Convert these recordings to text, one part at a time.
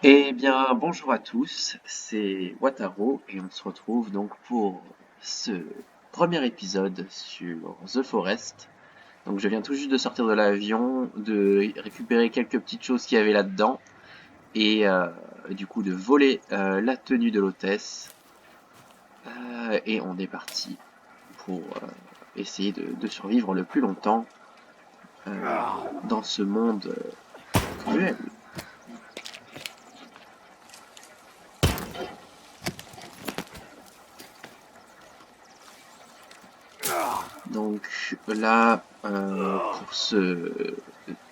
Eh bien, bonjour à tous, c'est Wataru et on se retrouve donc pour ce premier épisode sur The Forest. Donc je viens tout juste de sortir de l'avion, de récupérer quelques petites choses qu'il y avait là-dedans et du coup de voler la tenue de l'hôtesse. Et on est parti pour essayer de survivre le plus longtemps euh, dans ce monde cruel. Donc là, pour ce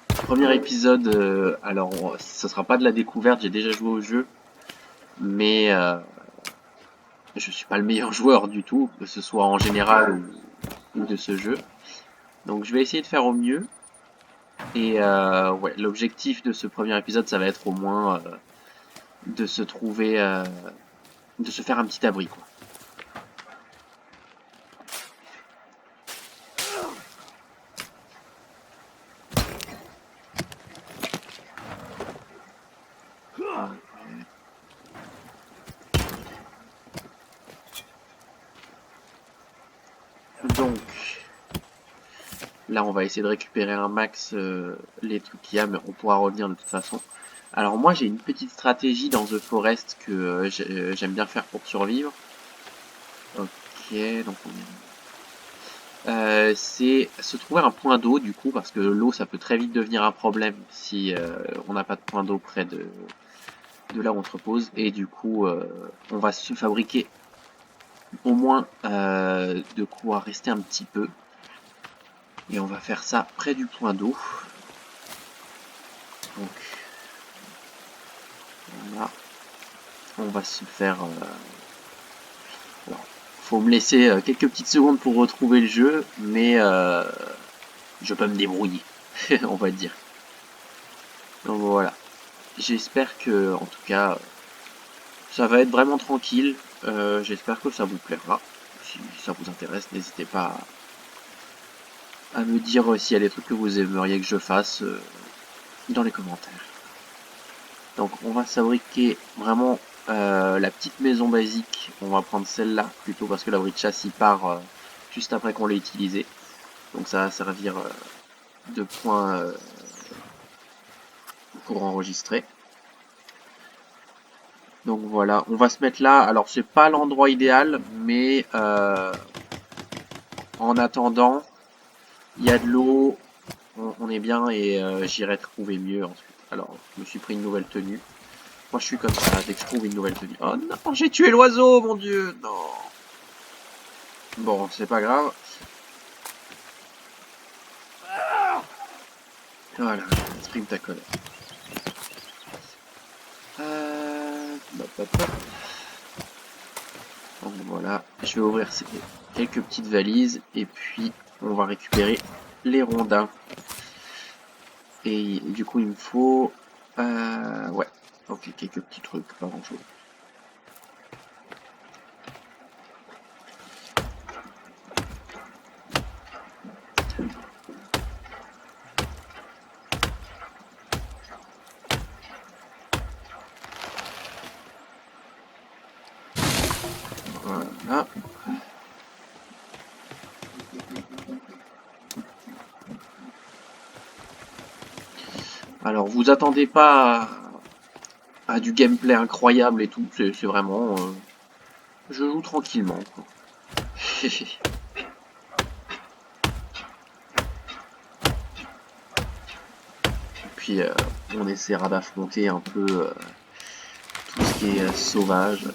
premier épisode, ce sera pas de la découverte, j'ai déjà joué au jeu, mais je suis pas le meilleur joueur du tout, que ce soit en général ou de ce jeu. Donc je vais essayer de faire au mieux. Et ouais, l'objectif de ce premier épisode, ça va être au moins de se trouver, de se faire un petit abri, quoi. Donc là, on va essayer de récupérer un max les trucs qu'il y a, mais on pourra revenir de toute façon. Alors moi, j'ai une petite stratégie dans The Forest que j'aime bien faire pour survivre. Ok, donc c'est se trouver un point d'eau du coup, parce que l'eau, ça peut très vite devenir un problème si on n'a pas de point d'eau près de là où on se repose. Et du coup, on va se fabriquer au moins de quoi rester un petit peu. Et on va faire ça près du point d'eau. Donc voilà, on va se faire... alors, faut me laisser quelques petites secondes pour retrouver le jeu, mais je peux me débrouiller, on va dire. Donc voilà, j'espère que, en tout cas, ça va être vraiment tranquille. J'espère que ça vous plaira. Si ça vous intéresse, n'hésitez pas à me dire s'il y a des trucs que vous aimeriez que je fasse dans les commentaires. Donc on va fabriquer vraiment la petite maison basique. On va prendre celle-là plutôt parce que l'abri de chasse il part juste après qu'on l'ait utilisé. Donc ça va servir de point pour enregistrer. Donc voilà, on va se mettre là. Alors c'est pas l'endroit idéal, mais en attendant, il y a de l'eau, on est bien et j'irai trouver mieux ensuite. Alors, je me suis pris une nouvelle tenue. Moi, je suis comme ça, dès que je trouve une nouvelle tenue. Oh non, j'ai tué l'oiseau, mon dieu, non. Bon, c'est pas grave. Voilà, exprime ta colère. Hop, hop, hop. Donc voilà, je vais ouvrir quelques petites valises et puis on va récupérer les rondins. Et du coup, il me faut... ouais, ok, quelques petits trucs, pas grand-chose. Voilà. Alors, vous attendez pas à du gameplay incroyable et tout, c'est vraiment... je joue tranquillement, quoi. Puis, on essaiera d'affronter un peu tout ce qui est sauvage.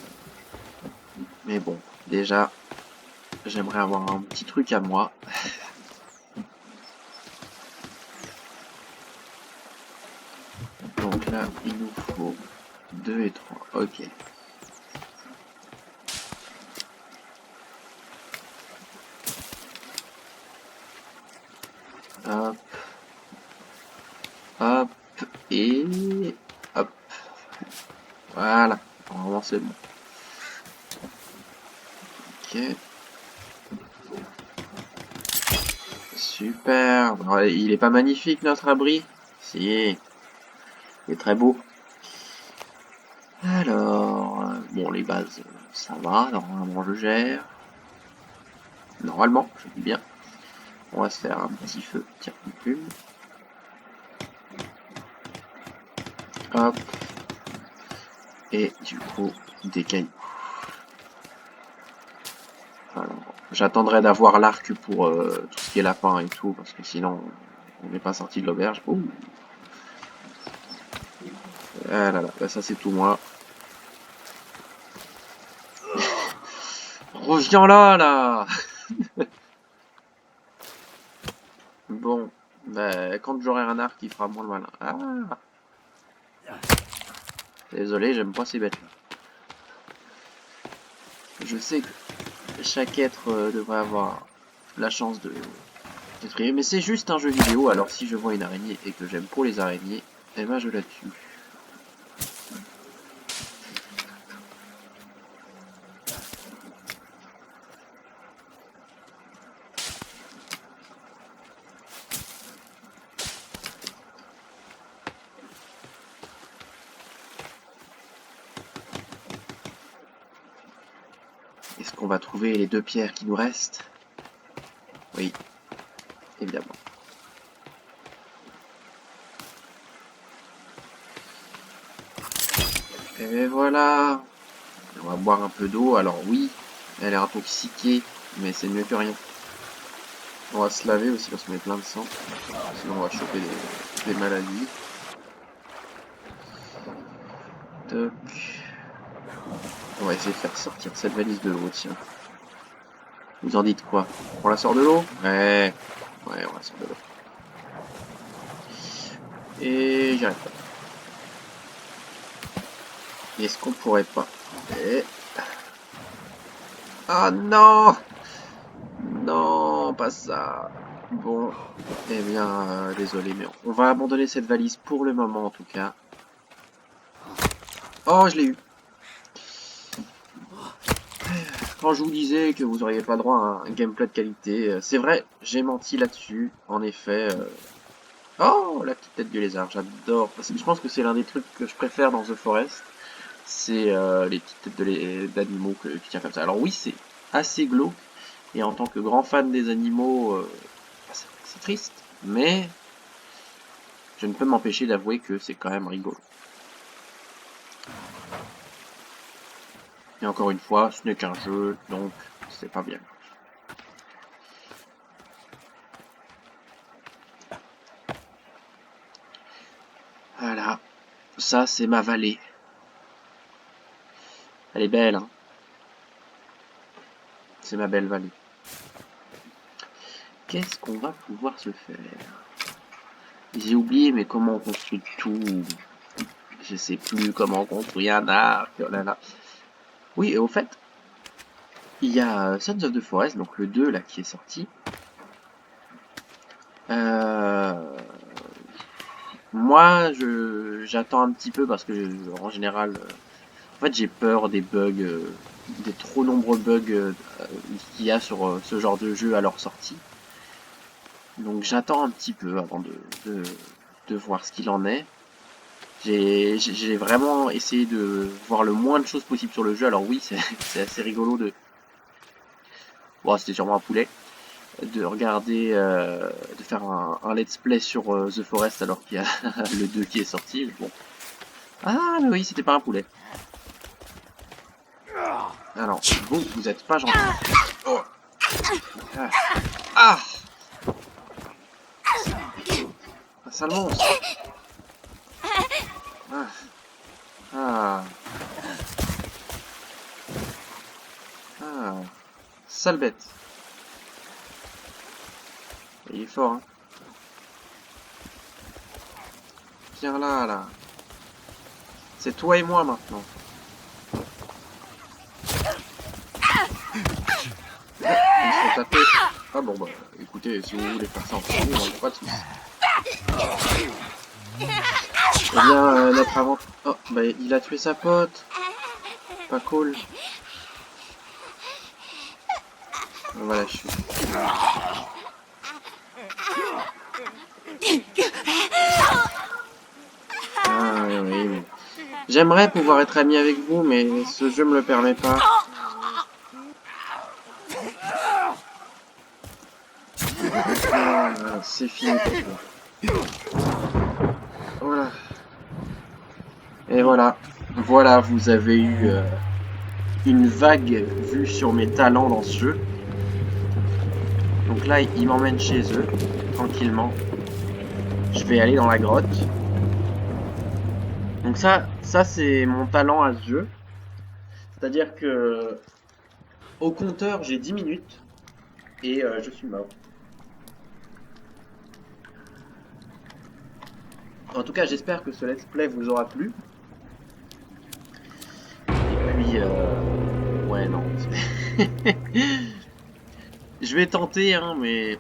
Mais bon, déjà, j'aimerais avoir un petit truc à moi. Donc là, il nous faut 2 et 3. Ok. Hop, hop, et hop. Voilà. Normalement, c'est bon. Ok. Super. Ouais, il est pas magnifique, notre abri? Si. Il est très beau. Alors, bon, les bases, ça va, normalement je gère. Normalement, je dis bien. On va se faire un petit feu, tiens, une plume. Hop. Et du coup, des cailloux. Alors, j'attendrai d'avoir l'arc pour tout ce qui est lapin et tout, parce que sinon, on n'est pas sorti de l'auberge. Ouh. Ah là là, bah ça c'est tout moi. Reviens là. Bon, bah, quand j'aurai un arc, il fera moins le malin. Ah. Désolé, j'aime pas ces bêtes-là. Je sais que chaque être devrait avoir la chance de d'être aimé, mais c'est juste un jeu vidéo, alors si je vois une araignée et que j'aime pour les araignées, eh ben je la tue. Est-ce qu'on va trouver les 2 pierres qui nous restent? Oui, évidemment. Et voilà. On va boire un peu d'eau. Alors oui, elle est intoxiquée, mais c'est mieux que rien. On va se laver aussi parce qu'on est plein de sang. Sinon on va choper des maladies. Toc. On va essayer de faire sortir cette valise de l'eau, tiens. Vous en dites quoi? On la sort de l'eau? Ouais. Ouais, on la sort de l'eau. Et j'y arrive pas. Est-ce qu'on pourrait pas... Et... Ah non! Non, pas ça. Bon, eh bien, désolé, mais on va abandonner cette valise pour le moment, en tout cas. Oh, je l'ai eu. Quand je vous disais que vous n'auriez pas droit à un gameplay de qualité, c'est vrai, j'ai menti là-dessus. En effet... Oh, la petite tête du lézard, j'adore. Je pense que c'est l'un des trucs que je préfère dans The Forest. C'est les petites têtes d'animaux qui tiennent comme ça. Alors oui, c'est assez glauque. Et en tant que grand fan des animaux, c'est triste. Mais je ne peux m'empêcher d'avouer que c'est quand même rigolo. Et encore une fois, ce n'est qu'un jeu, donc c'est pas bien. Voilà, ça c'est ma vallée. Elle est belle, hein. C'est ma belle vallée. Qu'est-ce qu'on va pouvoir se faire? J'ai oublié, mais comment on construit tout? Je sais plus comment on construit un arc. Oh là là. Oui, et au fait, il y a Sons of the Forest, donc le 2 là qui est sorti. Moi, j'attends un petit peu parce que en général, en fait, j'ai peur des bugs, des trop nombreux bugs qu'il y a sur ce genre de jeu à leur sortie. Donc j'attends un petit peu avant de voir ce qu'il en est. J'ai vraiment essayé de voir le moins de choses possible sur le jeu. Alors oui, c'est assez rigolo de... Bon, c'était sûrement un poulet. De regarder, de faire un let's play sur The Forest alors qu'il y a le 2 qui est sorti. Bon. Ah, mais oui, c'était pas un poulet. Alors, vous êtes pas gentil. Oh. Ah. Ah, un sale monstre. Ah. Ah. Ah. Sale bête. Il est fort, hein. Viens là, là. C'est toi et moi maintenant. Ils se sont tapés. Ah bon bah, écoutez, si vous voulez faire ça entre vous, on n'a pas de soucis. Eh bien, notre avant... Oh, bah il a tué sa pote. Pas cool. Voilà, je suis... Ah oui, oui. J'aimerais pouvoir être ami avec vous, mais ce jeu me le permet pas. Ah, c'est fini pour toi. Voilà. Et voilà. Voilà, vous avez eu une vague vue sur mes talents dans ce jeu. Donc là, ils m'emmènent chez eux, tranquillement. Je vais aller dans la grotte. Donc ça c'est mon talent à ce jeu. C'est-à-dire que au compteur, j'ai 10 minutes et je suis mort. En tout cas, j'espère que ce let's play vous aura plu. Et puis, ouais, non. Je vais tenter, hein, mais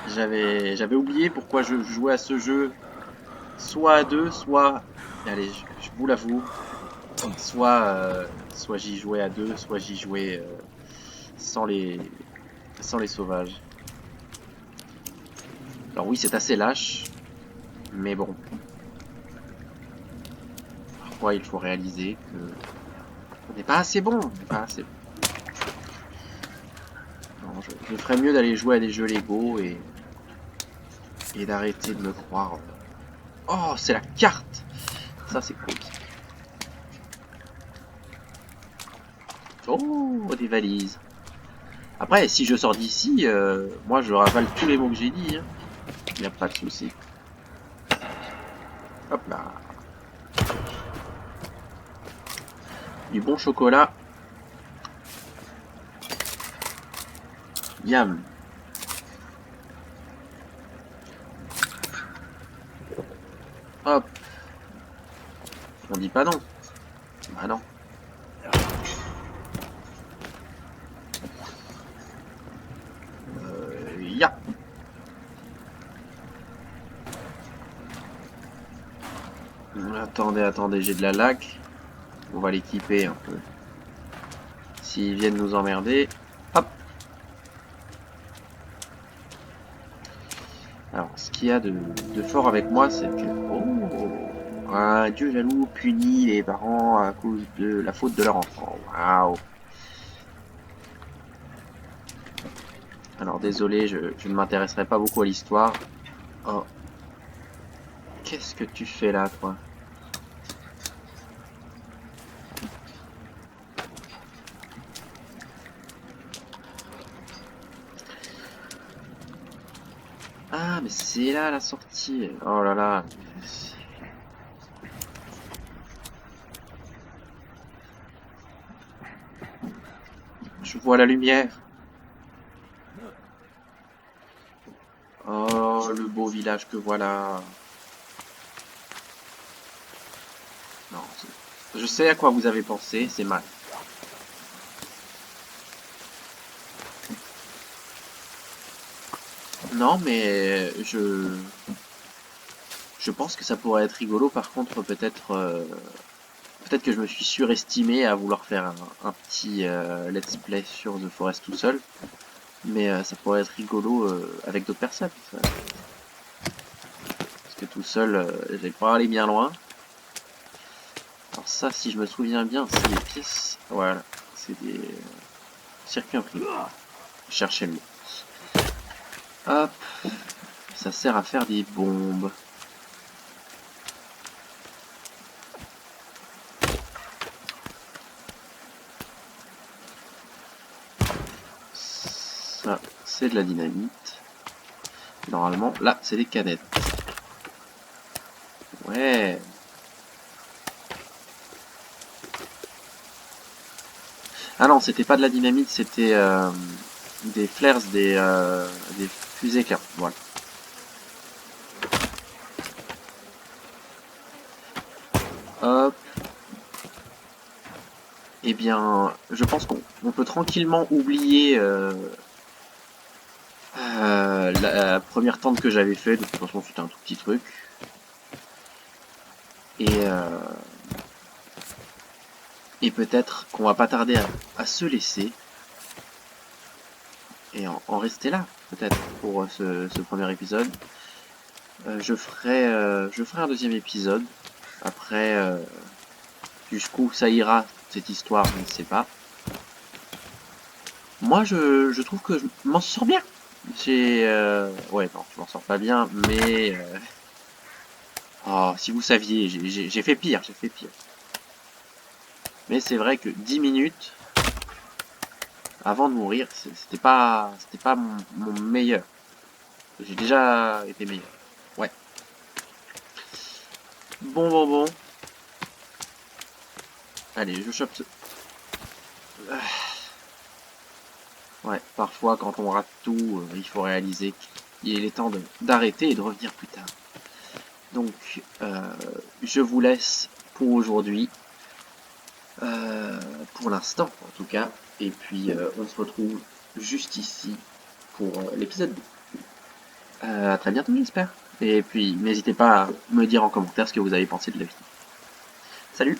j'avais oublié pourquoi je jouais à ce jeu soit à deux, soit, allez, je vous l'avoue, soit j'y jouais à deux, soit j'y jouais sans sans les sauvages. Alors oui, c'est assez lâche, mais bon, parfois il faut réaliser que on n'est pas assez bon, on n'est pas assez bon. Non, je ferais mieux d'aller jouer à des jeux Lego et d'arrêter de me croire. Oh, c'est la carte! Ça, c'est cool. Oh, des valises. Après, si je sors d'ici, moi je ravale tous les mots que j'ai dit. Hein. Il n'y a pas de souci. Hop là. Du bon chocolat. Yam. Hop. On dit pas non. Bah non. Ya. Attendez, attendez, j'ai de la laque. On va l'équiper un peu. S'ils viennent nous emmerder. Hop. Alors, ce qu'il y a de fort avec moi, c'est que... Oh, un dieu jaloux punit les parents à cause de la faute de leur enfant. Waouh. Alors, désolé, je ne m'intéresserai pas beaucoup à l'histoire. Oh. Qu'est-ce que tu fais là, toi? Ah, mais c'est là la sortie. Oh là là. Je vois la lumière. Oh, le beau village que voilà. Non, je sais à quoi vous avez pensé, c'est mal. Non, mais je pense que ça pourrait être rigolo. Par contre, peut-être que je me suis surestimé à vouloir faire un petit let's play sur The Forest tout seul. Mais ça pourrait être rigolo avec d'autres personnes. Ça. Parce que tout seul, je vais pas aller bien loin. Alors ça, si je me souviens bien, c'est des pièces. Voilà, c'est des circuits imprimés. Cherchez le mot. Hop, ça sert à faire des bombes. Ça, c'est de la dynamite. Normalement, là, c'est des canettes. Ouais. Ah non, c'était pas de la dynamite, c'était des flares, des fusées éclairs. Voilà. Hop. Eh bien, je pense qu'on peut tranquillement oublier la première tente que j'avais fait. De toute façon, c'était un tout petit truc. Et peut-être qu'on va pas tarder à se laisser. Et en rester là, peut-être, pour ce premier épisode. Je ferai un deuxième épisode Après, jusqu'où ça ira, cette histoire, je ne sais pas. Moi, je trouve que je m'en sors bien. J'ai... Ouais, non, je m'en sors pas bien, mais... Oh, si vous saviez, j'ai fait pire, j'ai fait pire. Mais c'est vrai que 10 minutes avant de mourir, c'était pas mon meilleur. J'ai déjà été meilleur. Ouais. Bon. Allez, je chope ce... Ouais, parfois quand on rate tout, il faut réaliser qu'il est temps d'arrêter et de revenir plus tard. Donc, je vous laisse pour aujourd'hui, pour l'instant en tout cas, et puis on se retrouve juste ici pour l'épisode 2. À très bientôt j'espère. Et puis n'hésitez pas à me dire en commentaire ce que vous avez pensé de la vidéo. Salut!